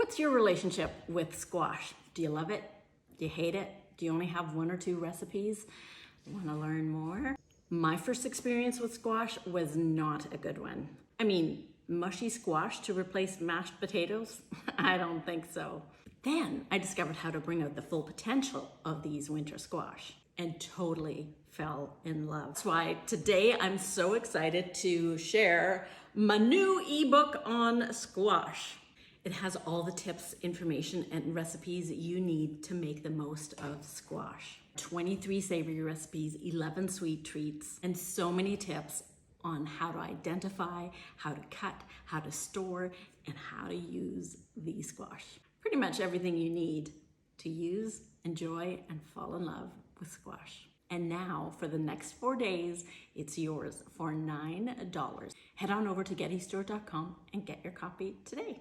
What's your relationship with squash? Do you love it? Do you hate it? Do you only have 1 or 2 recipes? Want to learn more? My first experience with squash was not a good one. I mean, mushy squash to replace mashed potatoes? I don't think so. Then I discovered how to bring out the full potential of these winter squash and totally fell in love. That's why today I'm so excited to share my new ebook on squash. It has all the tips, information, and recipes you need to make the most of squash. 23 savory recipes, 11 sweet treats, and so many tips on how to identify, how to cut, how to store, and how to use the squash. Pretty much everything you need to use, enjoy, and fall in love with squash. And now, for the next 4 days, it's yours for $9. Head on over to gettystewart.com and get your copy today.